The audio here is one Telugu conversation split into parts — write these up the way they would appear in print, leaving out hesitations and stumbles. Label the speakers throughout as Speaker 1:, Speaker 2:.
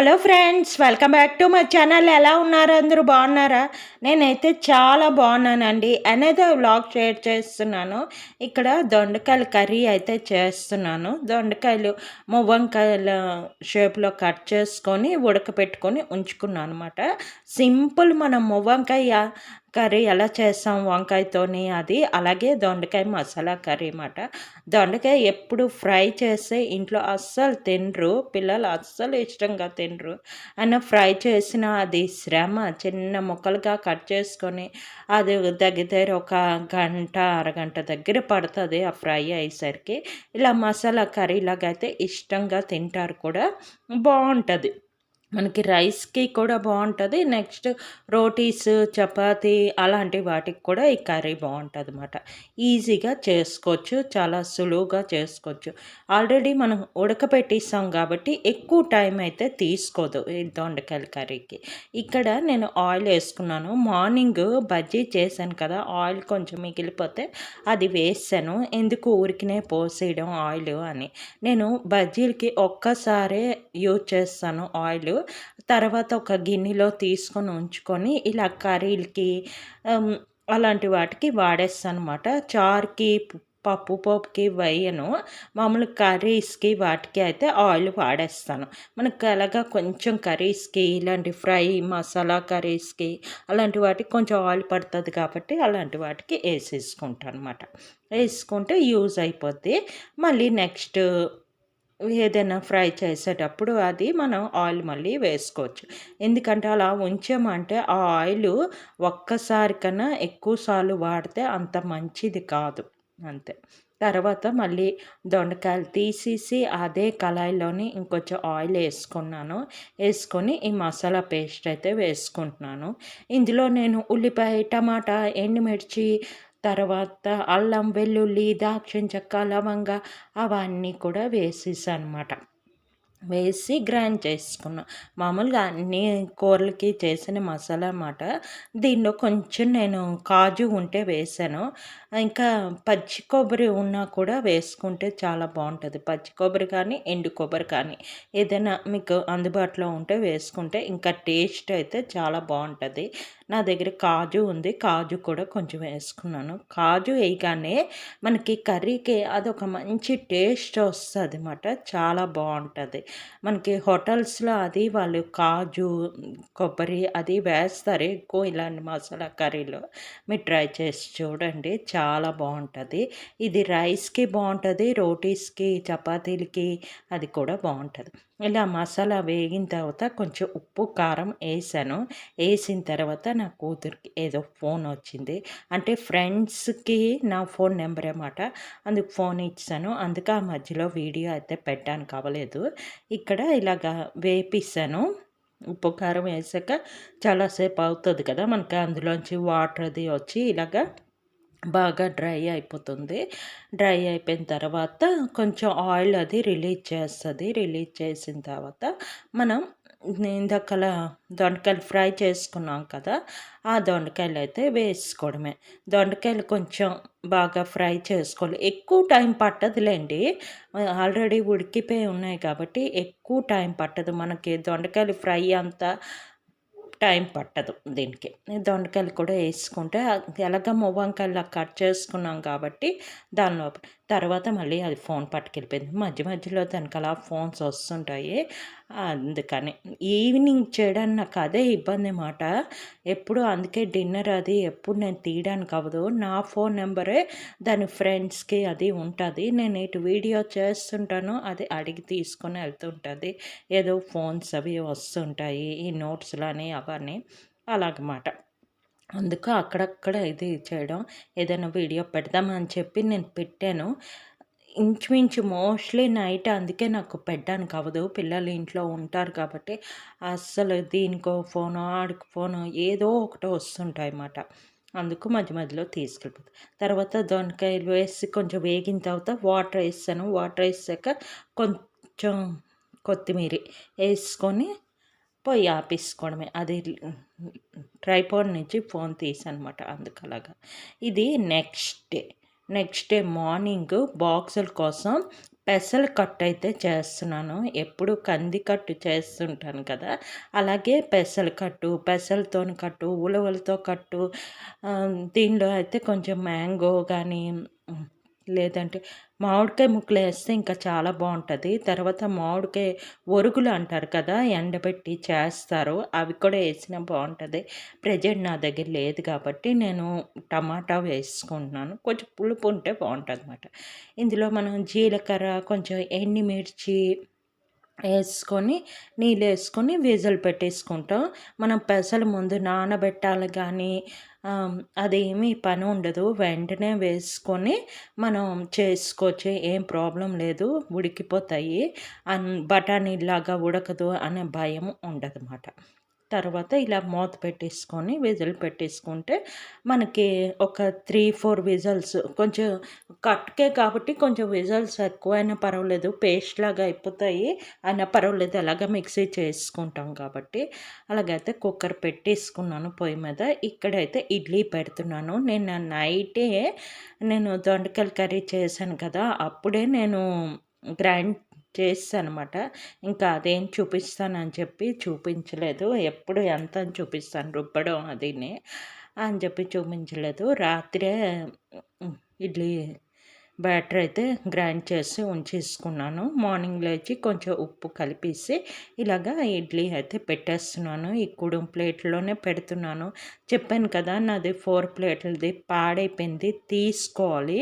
Speaker 1: Hello friends, welcome back to my channel. ఎలా ఉన్నారు? అందరూ బాగున్నారా? నేనైతే చాలా బాగున్నానండి. అనదర్ వ్లాగ్ షేర్ చేస్తున్నాను. ఇక్కడ దొండకాయల కర్రీ అయితే చేస్తున్నాను. దొండకాయలు మువ్వంకాయల షేప్లో కట్ చేసుకొని ఉడకపెట్టుకొని ఉంచుకున్నాను అనమాట. సింపుల్ మనం మువ్వంకాయ కర్రీ ఎలా చేస్తాం వంకాయతోని, అది అలాగే దొండకాయ మసాలా కర్రీ అన్నమాట. దొండకాయ ఎప్పుడు ఫ్రై చేస్తే ఇంట్లో అస్సలు తినరు పిల్లలు, అస్సలు ఇష్టంగా తినరు. ఫ్రై చేసిన అది శ్రమ. చిన్న ముక్కలుగా కట్ చేసుకొని అది దగ్గర ఒక గంట అరగంట దగ్గర పడుతుంది ఆ ఫ్రై అయ్యేసరికి. ఇలా మసాలా కర్రీలాగా అయితే ఇష్టంగా తింటారు కూడా, బాగుంటుంది. మనకి రైస్కి కూడా బాగుంటుంది. నెక్స్ట్ రోటీస్, చపాతీ అలాంటి వాటికి కూడా ఈ కర్రీ బాగుంటుంది అన్నమాట. ఈజీగా చేసుకోవచ్చు, చాలా సులువుగా చేసుకోవచ్చు. ఆల్రెడీ మనం ఉడకపెట్టిస్తాం కాబట్టి ఎక్కువ టైం అయితే తీసుకోదు ఈ దొండకాయల కర్రీకి. ఇక్కడ నేను ఆయిల్ వేసుకున్నాను. మార్నింగ్ బజ్జీ చేశాను కదా, ఆయిల్ కొంచెం మిగిలిపోతే అది వేసాను. ఎందుకు ఊరికినే పోసేయడం ఆయిల్ అని. నేను బజ్జీలకి ఒక్కసారే యూజ్ చేస్తాను ఆయిల్. తర్వాత ఒక గిన్నెలో తీసుకొని ఉంచుకొని ఇలా కర్రీలకి అలాంటి వాటికి వాడేస్తాను అనమాట. చారుకి, పోపుకి వేయను. మామూలు కర్రీస్కి వాటికి అయితే ఆయిల్ వాడేస్తాను. మనకు అలాగా కొంచెం కర్రీస్కి, ఇలాంటి ఫ్రై మసాలా కర్రీస్కి అలాంటి వాటికి కొంచెం ఆయిల్ పడుతుంది కాబట్టి అలాంటి వాటికి వేసేసుకుంటాను అనమాట. వేసుకుంటే యూజ్ అయిపోద్ది. మళ్ళీ నెక్స్ట్ ఏదైనా ఫ్రై చేసేటప్పుడు అది మనం ఆయిల్ మళ్ళీ వేసుకోవచ్చు. ఎందుకంటే అలా ఉంచామంటే ఆ ఆయిల్ ఒక్కసారి కన్నా ఎక్కువ సార్లు వాడితే అంత మంచిది కాదు. అంతే. తర్వాత మళ్ళీ దొండకాయలు తీసేసి అదే కళాయిలోని ఇంకొంచెం ఆయిల్ వేసుకున్నాను. వేసుకొని ఈ మసాలా పేస్ట్ అయితే వేసుకుంటున్నాను. ఇందులో నేను ఉల్లిపాయ, టమాటా, ఎండుమిర్చి, తర్వాత అల్లం, వెల్లుల్లి, దాల్చిన చెక్క, లవంగ అవన్నీ కూడా వేసేసానమాట. వేసి గ్రైండ్ చేసుకున్నా. మామూలుగా అన్ని కూరలకి చేసిన మసాలా అన్నమాట. దీనిలో కొంచెం నేను కాజు ఉంటే వేసాను. ఇంకా పచ్చి కొబ్బరి ఉన్నా కూడా వేసుకుంటే చాలా బాగుంటుంది. పచ్చి కొబ్బరి కానీ, ఎండు కొబ్బరి కానీ ఏదైనా మీకు అందుబాటులో ఉంటే వేసుకుంటే ఇంకా టేస్ట్ అయితే చాలా బాగుంటుంది. నా దగ్గర కాజు ఉంది, కాజు కూడా కొంచెం వేసుకున్నాను. కాజు వేయగానే మనకి కర్రీకి అదొక మంచి టేస్ట్ వస్తుంది అన్నమాట. చాలా బాగుంటుంది. మనకి హోటల్స్లో అది వాళ్ళు కాజు, కొబ్బరి అది వేస్తారు ఎక్కువ ఇలాంటి మసాలా కర్రీలో. మీరు ట్రై చేసి చూడండి, చాలా బాగుంటుంది. ఇది రైస్కి బాగుంటుంది, రోటీస్కి, చపాతీలకి అది కూడా బాగుంటుంది. ఇలా మసాలా వేగిన తర్వాత కొంచెం ఉప్పు, కారం వేసాను. వేసిన తర్వాత నా కూతురికి ఏదో ఫోన్ వచ్చింది. అంటే ఫ్రెండ్స్కి నా ఫోన్ నెంబర్ అన్నమాట. అందుకు ఫోన్ ఇచ్చాను. అందుకే ఆ మధ్యలో వీడియో అయితే పెట్టడానికి అవ్వలేదు. ఇక్కడ ఇలాగా వేపిస్తాను. ఉప్పు, కారం వేసాక చాలాసేపు అవుతుంది కదా, మనకి అందులోంచి వాటర్ అది వచ్చి ఇలాగా బాగా డ్రై అయిపోతుంది. డ్రై అయిపోయిన తర్వాత కొంచెం ఆయిల్ అది రిలీజ్ చేస్తుంది. రిలీజ్ చేసిన తర్వాత మనం ఇందాకలా దొండకాయలు ఫ్రై చేసుకున్నాం కదా, ఆ దొండకాయలు అయితే వేసుకోవడమే. దొండకాయలు కొంచెం బాగా ఫ్రై చేసుకోవాలి. ఎక్కువ టైం పట్టదులేండి, ఆల్రెడీ ఉడికిపోయి ఉన్నాయి కాబట్టి ఎక్కువ టైం పట్టదు. మనకి దొండకాయలు ఫ్రై అంతా టైం పట్టదు దీనికి. దొండకాయలు కూడా వేసుకుంటే ఎలాగ మువ్వంకాయలా కట్ చేసుకున్నాం కాబట్టి దానిలో తర్వాత మళ్ళీ అది ఫోన్ పట్టుకెళ్ళిపోయింది. మధ్య మధ్యలో దానికి అలా ఫోన్స్ వస్తుంటాయి. అందుకని ఈవినింగ్ చేయడానికి నాకు అదే ఇబ్బంది మాట. ఎప్పుడు అందుకే డిన్నర్ అది ఎప్పుడు నేను తీయడానికి అవ్వదు. నా ఫోన్ నెంబరే దాని ఫ్రెండ్స్కి అది ఉంటుంది. నేను ఇటు వీడియో చేస్తుంటాను, అది అడిగి తీసుకొని వెళ్తుంటుంది. ఏదో ఫోన్స్ అవి వస్తుంటాయి, ఈ నోట్స్లని అవన్నీ అలాగమాట. అందుకు అక్కడక్కడ ఇది చేయడం, ఏదైనా వీడియో పెడదామని చెప్పి నేను పెట్టాను. ఇంచుమించు మోస్ట్లీ నైట్ అందుకే నాకు పెట్టడానికి అవ్వదు. పిల్లలు ఇంట్లో ఉంటారు కాబట్టి అస్సలు దీనికో ఫోను, ఆడికి ఫోను ఏదో ఒకటి వస్తుంటాయి అన్నమాట. అందుకు మధ్య మధ్యలో తీసుకెళ్ళిపోతాను. తర్వాత దొండకాయలు వేసి కొంచెం వేగిన తర్వాత వాటర్ వేసాను. వాటర్ వేసాక కొంచెం కొత్తిమీర వేసుకొని పొయ్యి ఆపేసుకోవడమే. అది ట్రైపాడ్ నుంచి ఫోన్ తీసానమాట, అందుకలాగా. ఇది నెక్స్ట్ డే మార్నింగ్ బాక్సుల కోసం పెసలు కట్టు అయితే చేస్తున్నాను. ఎప్పుడు కంది కట్టు చేస్తుంటాను కదా! అలాగే పెసలు కట్టు, పెసలతోని కట్టు, ఉలవలతో కట్టు, దీనిలో అయితే కొంచెం మ్యాంగో గానీ, లేదంటే మామిడికాయ ముక్కలేస్తే ఇంకా చాలా బావుంటది. తర్వాత మామిడికాయ ఒరుగులు అంటారు కదా! ఎండబెట్టి చేస్తారు. అవి కూడా ఏసినా బావుంటది. ప్రెజెంట్ నా దగ్గర లేదు కాబట్టి నేను టమాటా వేసుకుంటున్నాను. కొంచెం పులుపు ఉంటే బావుంటదనమాట. ఇందులో మనం జీలకర్ర, కొంచెం ఎండుమిర్చి ఏసుకొని, నీళ్ళేసుకొని విజిల్ పెట్టేసుకుంటాం. మనం పెసలు ముందు నానబెట్టాలి గానీ, అదేమీ పనుండదు. వెంటనే వేసుకొని మనం చేసుకోవచ్చు. ఏం ప్రాబ్లమ్ లేదు. ఉడికిపోతాయి. బఠానీలాగా ఉడకదు అనే భయం ఉండదనమాట. తర్వాత ఇలా మూత పెట్టేసుకొని విజిల్ పెట్టేసుకుంటే మనకి ఒక 3, 4 విజిల్స్, కొంచెం కట్కే కాబట్టి కొంచెం విజిల్స్ ఎక్కువైనా పర్వాలేదు. పేస్ట్ లాగా అయిపోతాయి అయినా పర్వాలేదు. ఎలాగ మిక్సీ చేసుకుంటాం కాబట్టి. అలాగైతే కుక్కర్ పెట్టేసుకున్నాను పొయ్యి మీద. ఇక్కడైతే ఇడ్లీ పెడుతున్నాను. నిన్న నైటే నేను దొండకాయల కర్రీ చేశాను కదా! అప్పుడే నేను గ్రైండ్ చేసేసానమాట. ఇంకా అదేం చూపిస్తానని చెప్పి చూపించలేదు. ఎప్పుడు ఎంత అని చూపిస్తాను రుబ్బడం అదిని అని చెప్పి చూపించలేదు. రాత్రే ఇడ్లీ బ్యాటర్ అయితే గ్రైండ్ చేసి ఉంచేసుకున్నాను. మార్నింగ్ లేచి కొంచెం ఉప్పు కలిపేసి ఇలాగా ఇడ్లీ అయితే పెట్టేస్తున్నాను. ఈ కుడుం ప్లేట్లోనే పెడుతున్నాను. చెప్పాను కదా నాది 4 ప్లేట్లది పాడైపోయింది. తీసుకోవాలి.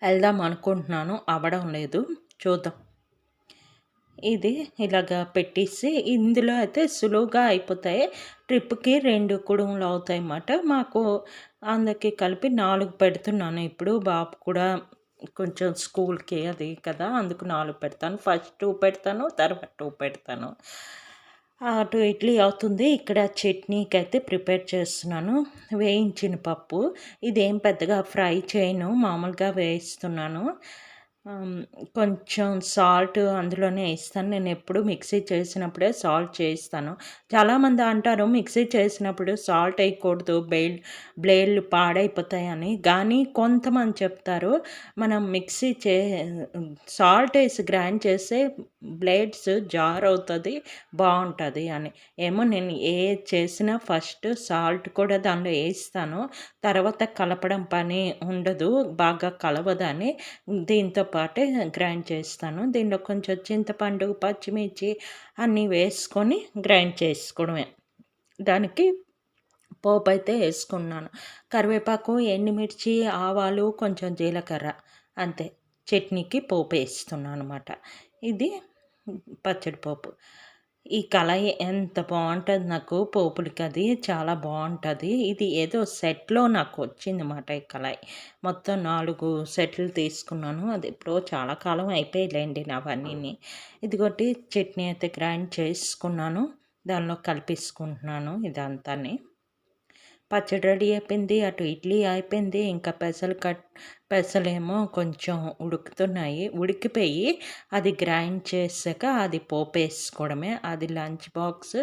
Speaker 1: వెళ్దాం అనుకుంటున్నాను. అవ్వడం లేదు. చూద్దాం. ఇది ఇలాగా పెట్టేసి ఇందులో అయితే సులువుగా అయిపోతాయి. ట్రిప్‌కి 2 కుడుములు అవుతాయన్నమాట. మాకు అందరికి కలిపి 4 పెడుతున్నాను ఇప్పుడు. బాబు కూడా కొంచెం స్కూల్‌కి అది కదా! అందుకు 4 పెడతాను. ఫస్ట్ 2 పెడతాను. తర్వాత 2 పెడతాను. అటు ఇడ్లీ అవుతుంది. ఇక్కడ చట్నీకైతే ప్రిపేర్ చేస్తున్నాను. వేయించిన పప్పు. ఇదేం పెద్దగా ఫ్రై చేయను. మామూలుగా వేయిస్తున్నాను. ఆహ్, కొంచెం సాల్ట్ అందులోనే ఏస్తాను. నేనెప్పుడు మిక్సీ చేసినప్పుడే సాల్ట్ చేస్తాను. చాలామంది అంటారు మిక్సీ చేసినప్పుడు సాల్ట్ ఎయకూడదు, బ్లేడ్లు పాడైపోతాయని. కానీ కొంతమంది చెప్తారు మనం మిక్సీ సాల్ట్ ఏసి గ్రైండ్ చేస్తే బ్లేడ్స్ జార్ అవుతది, బావుంటది అని. ఏమో నేను ఏది చేసినా ఫస్ట్ సాల్ట్ కూడా దానిలో ఏస్తాను. తర్వాత కలపడం పని ఉండదు. బాగా కలవదని దీంతో పాటే గ్రైండ్ చేస్తాను. దీనిలో కొంచెం చింతపండు, పచ్చిమిర్చి అన్నీ వేసుకొని గ్రైండ్ చేసుకోవడమే. దానికి పోపైతే ఏసుకున్నాను. కరివేపాకు, ఎండుమిర్చి, ఆవాలు, కొంచెం జీలకర్ర అంతే. చట్నీకి పోపేస్తున్నానమాట. ఇది పచ్చడి పోపు. ఈ కళాయి ఎంత బావుంటది నాకు పోపులకది. చాలా బావుంటది. ఇది ఏదో సెట్‌లో నాకు వచ్చిందన్నమాట ఈ కళాయి. మొత్తం 4 సెట్లు తీసుకున్నాను. అది ఎప్పుడో చాలా కాలం అయిపోయాయిలెండి నావన్నీని. ఇదిగోటి చట్నీ అయితే గ్రైండ్ చేసుకున్నాను. దానిలో కలిపేసుకుంటున్నాను ఇదంతాని. పచ్చడి రెడీ అయిపోయింది. అటు ఇడ్లీ అయిపోయింది. ఇంకా పెసలేమో కొంచెం ఉడుకుతున్నాయి. ఉడికిపోయి అది గ్రైండ్ చేసాక అది పోపేసుకోవడమే. అది లంచ్ బాక్స్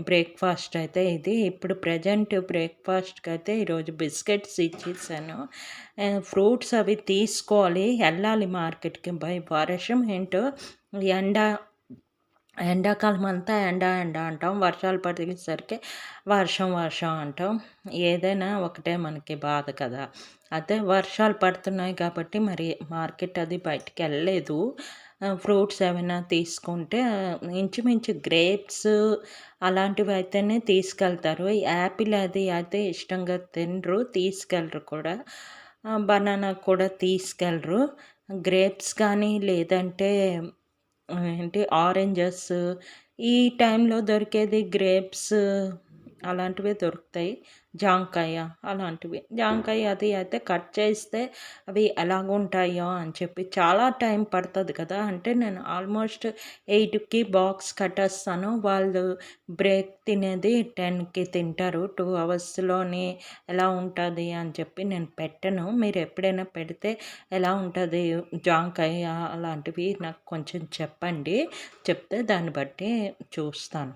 Speaker 1: బ్రేక్‌ఫాస్ట్ అయితే ఇది. ఇప్పుడు ప్రెజెంట్ బ్రేక్‌ఫాస్ట్‌కైతే ఈరోజు బిస్కెట్స్ ఇచ్చేసాను. ఫ్రూట్స్ అవి తీసుకోవాలి. ఎళ్ళాలి మార్కెట్‌కి. వర్షం ఏంటో ఎండ ఎండాకాలం అంతా ఎండ ఎండ అంటాం. వర్షాలు పడేసరికి వర్షం వర్షం అంటాం. ఏదైనా ఒకటే మనకి బాధ కదా! అయితే వర్షాలు పడుతున్నాయి కాబట్టి మరి మార్కెట్ అది బయటికెళ్ళలేదు. ఫ్రూట్స్ ఏమైనా తీసుకుంటే ఇంచుమించు గ్రేప్స్ అలాంటివి అయితేనే తీసుకెళ్తారు. యాపిల్ అది అయితే ఇష్టంగా తినరు, తీసుకెళ్ళరు కూడా. బనానా కూడా తీసుకెళ్ళరు. గ్రేప్స్ కానీ లేదంటే ఏంటి ఆరెంజెస్ ఈ టైంలో దొరికేది గ్రేప్స్ అలాంటివే దొరుకుతాయి. జాంకాయ అలాంటివి. జాంకాయ అది అయితే కట్ చేస్తే అవి ఎలాగుంటాయో అని చెప్పి చాలా టైం పడతది కదా! అంటే నేను ఆల్మోస్ట్ 8కి బాక్స్ కట్టేస్తాను. వాళ్ళు బ్రేక్ తినేది 10కి తింటారు. 2 అవర్స్‌లోనే ఎలా ఉంటది అని చెప్పి నేను పెట్టను. మీరు ఎప్పుడైనా పెడితే ఎలా ఉంటది జాంకాయ అలాంటివి నాకు కొంచెం చెప్పండి. చెప్తే దాన్ని బట్టి చూస్తాను.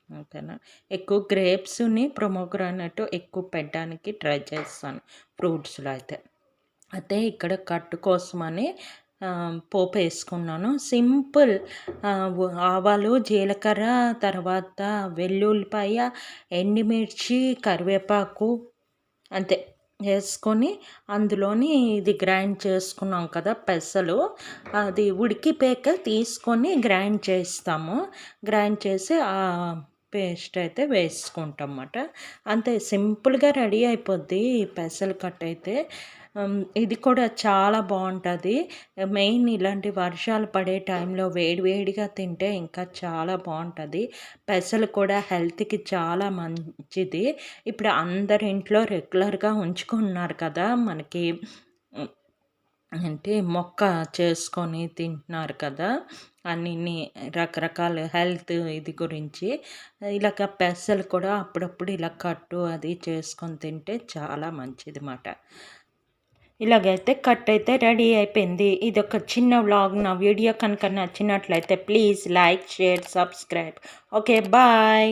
Speaker 1: ఓకేనా. ఎక్కువ గ్రేప్స్‌ని, ప్రొమోగ్రానేట్ ఎక్కువ పెట్టడానికి ట్రై చేస్తాను ఫ్రూట్స్‌లో అయితే. అయితే ఇక్కడ కట్టు కోసమని పోపు వేసుకున్నాను. సింపుల్. ఆవాలు, జీలకర్ర, తర్వాత వెల్లుల్లిపాయ, ఎండుమిర్చి, కరివేపాకు అంతే వేసుకొని అందులోని ఇది గ్రైండ్ చేసుకున్నాం కదా పెసలు, అది ఉడికిపోయాక తీసుకొని గ్రైండ్ చేస్తాము. గ్రైండ్ చేసి ఆ పేస్ట్ అయితే వేసుకుంటాం అన్నమాట. అంతే సింపుల్గా రెడీ అయిపోద్ది పెసలు కట్ అయితే. ఇది కూడా చాలా బాగుంటుంది. మెయిన్ ఇలాంటి వర్షాలు పడే టైంలో వేడి వేడిగా తింటే ఇంకా చాలా బాగుంటుంది. పెసలు కూడా హెల్త్కి చాలా మంచిది. ఇప్పుడు అందరి ఇంట్లో రెగ్యులర్గా ఉంచుకున్నారు కదా మనకి, అంటే మొక్క చేసుకొని తింటున్నారు కదా అన్ని రకరకాల హెల్త్ ఇది గురించి. ఇలాగ పెసలు కూడా అప్పుడప్పుడు ఇలా కట్టు అది చేసుకొని తింటే చాలా మంచిది మాట. ఇలాగైతే కట్ అయితే రెడీ అయిపోయింది. ఇది ఒక చిన్న వ్లాగ్. నా వీడియో కనుక నచ్చినట్లయితే please like, share, subscribe. Okay, bye.